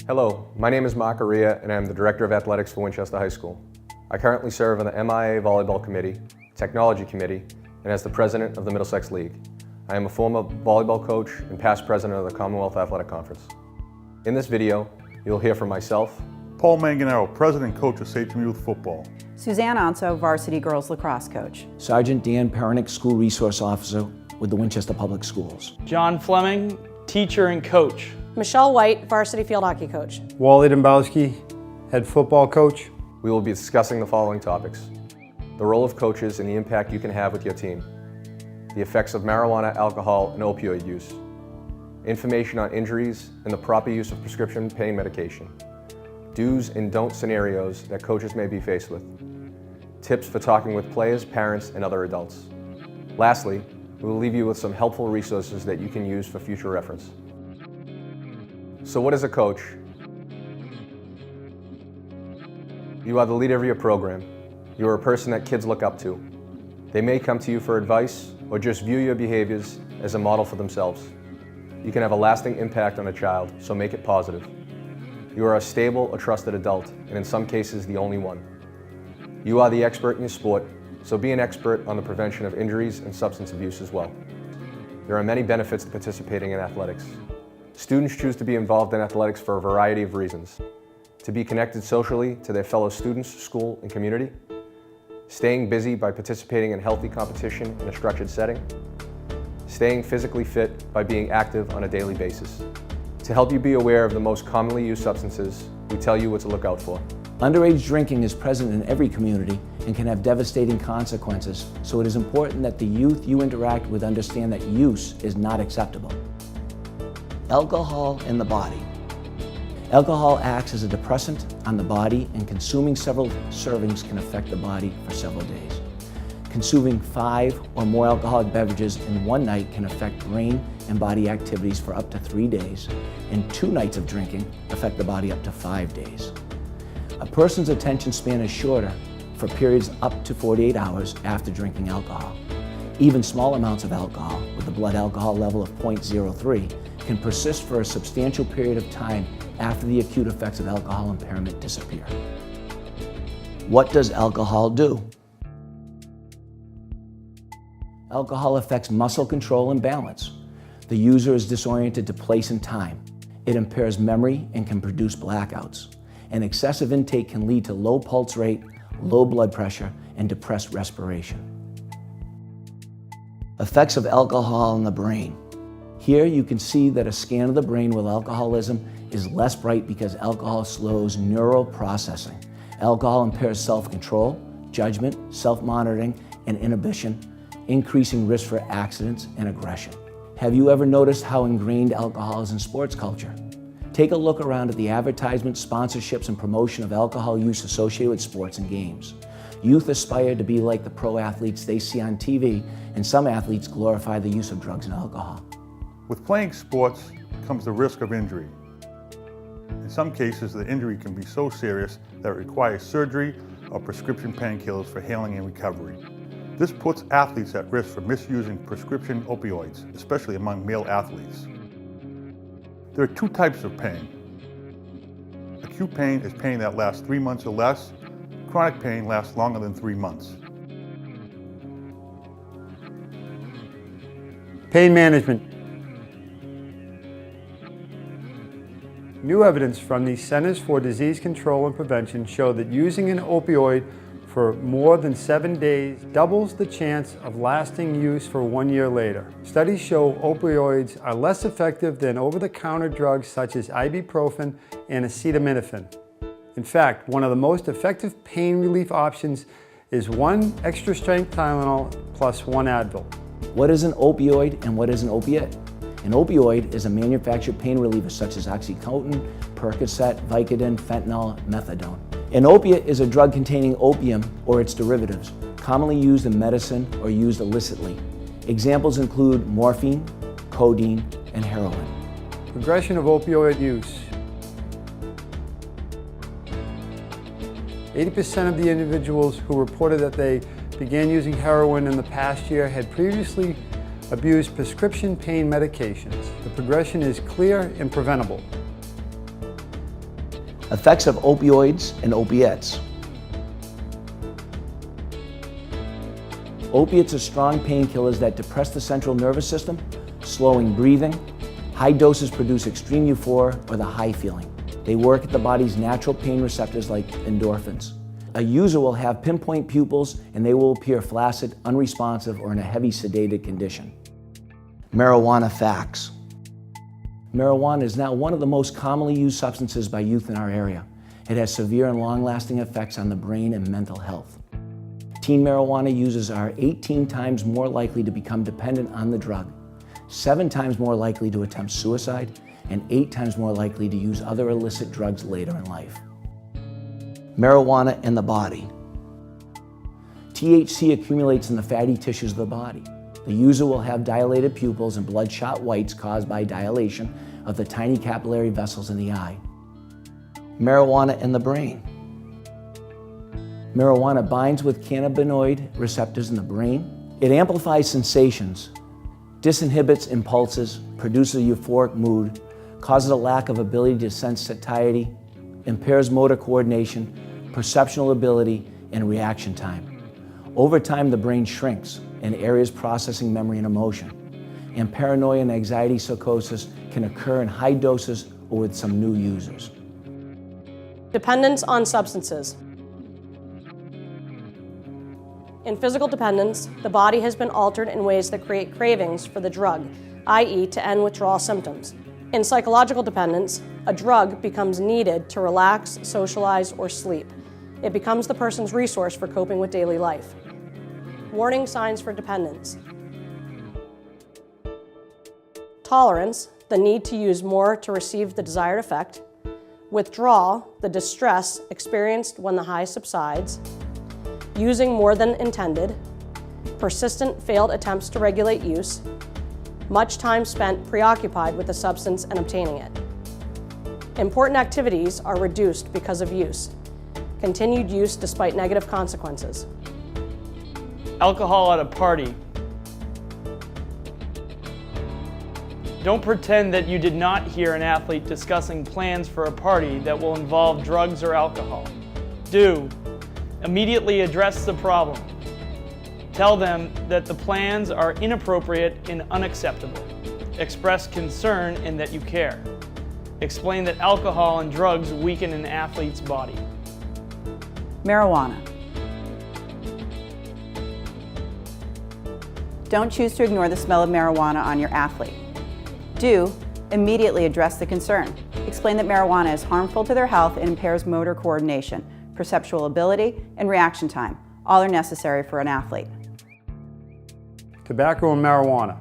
Hello, my name is MARC ARRIA and I am the Director of Athletics for Winchester High School. I currently serve on the MIA Volleyball Committee, Technology Committee, and as the President of the Middlesex League. I am a former volleyball coach and past President of the Commonwealth Athletic Conference. In this video, you'll hear from myself, Paul MANGANARO, President and Coach of Sachem Youth Football. Suzanne Anso, Varsity Girls Lacrosse Coach. Sergeant Dan PERENICK, School Resource Officer with the Winchester Public Schools. John Fleming, Teacher and Coach. Michelle White, Varsity Field Hockey Coach. WALLY DEMBOWSKI, Head Football Coach. We will be discussing the following topics: the role of coaches and the impact you can have with your team, the effects of marijuana, alcohol, and opioid use, information on injuries and the proper use of prescription pain medication, do's and don't scenarios that coaches may be faced with, tips for talking with players, parents, and other adults. Lastly, we will leave you with some helpful resources that you can use for future reference. So what is a coach? You are the leader of your program. You are a person that kids look up to. They may come to you for advice or just view your behaviors as a model for themselves. You can have a lasting impact on a child, so make it positive. You are a stable or trusted adult, and in some cases, the only one. You are the expert in your sport, so be an expert on the prevention of injuries and substance abuse as well. There are many benefits to participating in athletics. Students choose to be involved in athletics for a variety of reasons: to be connected socially to their fellow students, school, and community, staying busy by participating in healthy competition in a structured setting, staying physically fit by being active on a daily basis. To help you be aware of the most commonly used substances, we tell you what to look out for. Underage drinking is present in every community and can have devastating consequences, so it is important that the youth you interact with understand that use is not acceptable. Alcohol in the body. Alcohol acts as a depressant on the body, and consuming several servings can affect the body for several days. Consuming 5 or more alcoholic beverages in one night can affect brain and body activities for up to 3 days, and 2 nights of drinking affect the body up to 5 days. A person's attention span is shorter for periods up to 48 hours after drinking alcohol. Even small amounts of alcohol, with a blood alcohol level of 0.03, can persist for a substantial period of time after the acute effects of alcohol impairment disappear. What does alcohol do? Alcohol affects muscle control and balance. The user is disoriented to place and time. It impairs memory and can produce blackouts. And excessive intake can lead to low pulse rate, low blood pressure, and depressed respiration. Effects of alcohol on the brain. Here you can see that a scan of the brain with alcoholism is less bright because alcohol slows neural processing. Alcohol impairs self-control, judgment, self-monitoring, and inhibition, increasing risk for accidents and aggression. Have you ever noticed how ingrained alcohol is in sports culture? Take a look around at the advertisements, sponsorships, and promotion of alcohol use associated with sports and games. Youth aspire to be like the pro athletes they see on TV, and some athletes glorify the use of drugs and alcohol. With playing sports comes the risk of injury. In some cases, the injury can be so serious that it requires surgery or prescription painkillers for healing and recovery. This puts athletes at risk for misusing prescription opioids, especially among male athletes. There are 2 types of pain. Acute pain is pain that lasts 3 months or less. Chronic pain lasts longer than 3 months. Pain management. New evidence from the Centers for Disease Control and Prevention show that using an opioid for more than 7 days doubles the chance of lasting use for 1 year later. Studies show opioids are less effective than over-the-counter drugs such as ibuprofen and acetaminophen. In fact, one of the most effective pain relief options is 1 extra-strength Tylenol plus 1 Advil. What is an opioid and what is an opiate? An opioid is a manufactured pain reliever such as Oxycontin, Percocet, Vicodin, fentanyl, methadone. An opiate is a drug containing opium or its derivatives, commonly used in medicine or used illicitly. Examples include morphine, codeine, and heroin. Progression of opioid use. 80% of the individuals who reported that they began using heroin in the past year had previously abused prescription pain medications. The progression is clear and preventable. Effects of opioids and opiates. Opiates are strong painkillers that depress the central nervous system, slowing breathing. High doses produce extreme euphoria or the high feeling. They work at the body's natural pain receptors like endorphins. A user will have pinpoint pupils and they will appear flaccid, unresponsive, or in a heavy sedated condition. Marijuana facts. Marijuana is now one of the most commonly used substances by youth in our area. It has severe and long-lasting effects on the brain and mental health. Teen marijuana users are 18 times more likely to become dependent on the drug, 7 times more likely to attempt suicide, and 8 times more likely to use other illicit drugs later in life. Marijuana in the body. THC accumulates in the fatty tissues of the body. The user will have dilated pupils and bloodshot whites caused by dilation of the tiny capillary vessels in the eye. Marijuana in the brain. Marijuana binds with cannabinoid receptors in the brain. It amplifies sensations, disinhibits impulses, produces a euphoric mood, causes a lack of ability to sense satiety, impairs motor coordination, perceptual ability, and reaction time. Over time, the brain shrinks in areas processing memory and emotion, and paranoia and anxiety psychosis can occur in high doses or with some new users. Dependence on substances. In physical dependence, the body has been altered in ways that create cravings for the drug, i.e. to end withdrawal symptoms. In psychological dependence, a drug becomes needed to relax, socialize, or sleep. It becomes the person's resource for coping with daily life. Warning signs for dependence. Tolerance, the need to use more to receive the desired effect. Withdrawal, the distress experienced when the high subsides. Using more than intended. Persistent failed attempts to regulate use. Much time spent preoccupied with the substance and obtaining it. Important activities are reduced because of use. Continued use despite negative consequences. Alcohol at a party. Don't pretend that you did not hear an athlete discussing plans for a party that will involve drugs or alcohol. Do. Immediately address the problem. Tell them that the plans are inappropriate and unacceptable. Express concern in that you care. Explain that alcohol and drugs weaken an athlete's body. Marijuana. Don't choose to ignore the smell of marijuana on your athlete. Do immediately address the concern. Explain that marijuana is harmful to their health and impairs motor coordination, perceptual ability, and reaction time. All are necessary for an athlete. Tobacco and marijuana.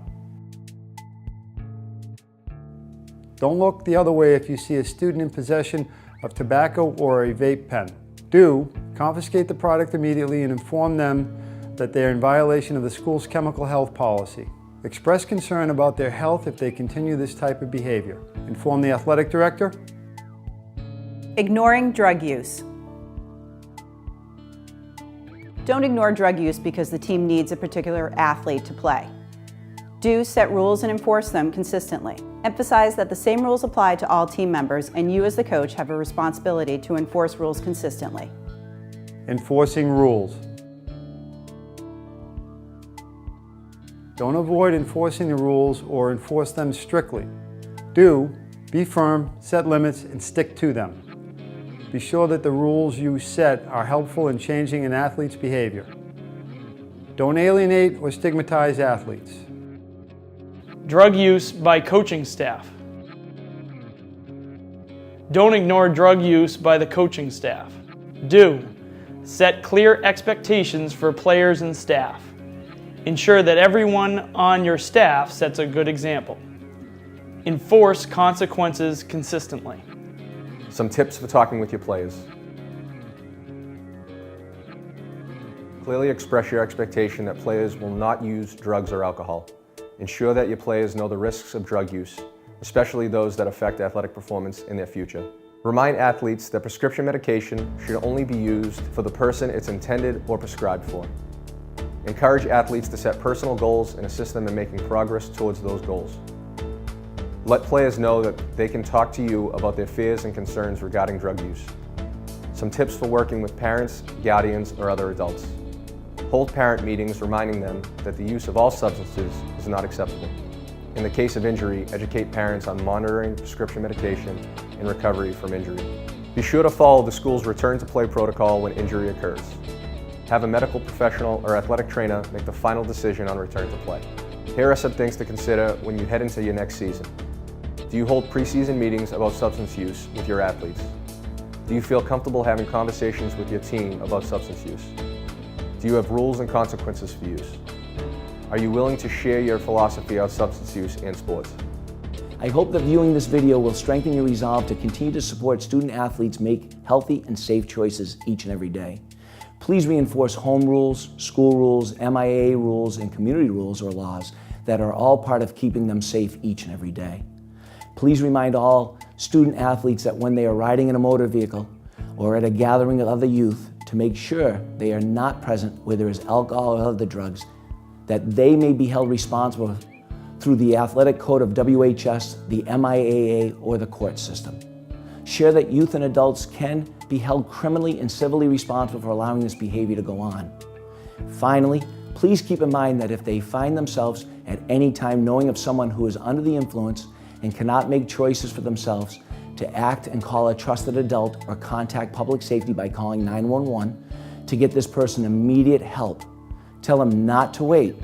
Don't look the other way if you see a student in possession of tobacco or a vape pen. Do confiscate the product immediately and inform them that they are in violation of the school's chemical health policy. Express concern about their health if they continue this type of behavior. Inform the athletic director. Ignoring drug use. Don't ignore drug use because the team needs a particular athlete to play. Do set rules and enforce them consistently. Emphasize that the same rules apply to all team members and you as the coach have a responsibility to enforce rules consistently. Enforcing rules. Don't avoid enforcing the rules or enforce them strictly. Do be firm, set limits, and stick to them. Be sure that the rules you set are helpful in changing an athlete's behavior. Don't alienate or stigmatize athletes. Drug use by coaching staff. Don't ignore drug use by the coaching staff. Do set clear expectations for players and staff. Ensure that everyone on your staff sets a good example. Enforce consequences consistently. Some tips for talking with your players. Clearly express your expectation that players will not use drugs or alcohol. Ensure that your players know the risks of drug use, especially those that affect athletic performance in their future. Remind athletes that prescription medication should only be used for the person it's intended or prescribed for. Encourage athletes to set personal goals and assist them in making progress towards those goals. Let players know that they can talk to you about their fears and concerns regarding drug use. Some tips for working with parents, guardians, or other adults. Hold parent meetings reminding them that the use of all substances is not acceptable. In the case of injury, educate parents on monitoring prescription medication and recovery from injury. Be sure to follow the school's return to play protocol when injury occurs. Have a medical professional or athletic trainer make the final decision on return to play. Here are some things to consider when you head into your next season. Do you hold preseason meetings about substance use with your athletes? Do you feel comfortable having conversations with your team about substance use? Do you have rules and consequences for use? Are you willing to share your philosophy on substance use and sports? I hope that viewing this video will strengthen your resolve to continue to support student athletes make healthy and safe choices each and every day. Please reinforce home rules, school rules, MIAA rules, and community rules or laws that are all part of keeping them safe each and every day. Please remind all student athletes that when they are riding in a motor vehicle or at a gathering of other youth to make sure they are not present where there is alcohol or other drugs, that they may be held responsible through the athletic code of WHS, the MIAA, or the court system. Share that youth and adults can be held criminally and civilly responsible for allowing this behavior to go on. Finally, please keep in mind that if they find themselves at any time knowing of someone who is under the influence and cannot make choices for themselves, to act and call a trusted adult or contact public safety by calling 911 to get this person immediate help. Tell them not to wait.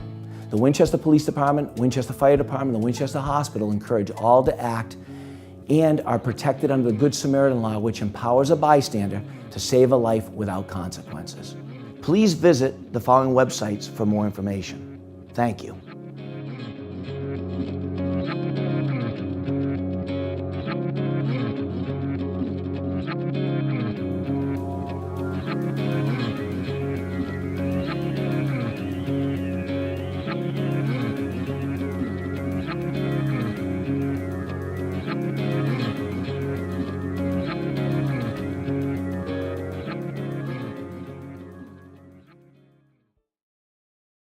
The Winchester Police Department, Winchester Fire Department, the Winchester Hospital encourage all to act and are protected under the Good Samaritan Law, which empowers a bystander to save a life without consequences. Please visit the following websites for more information. Thank you.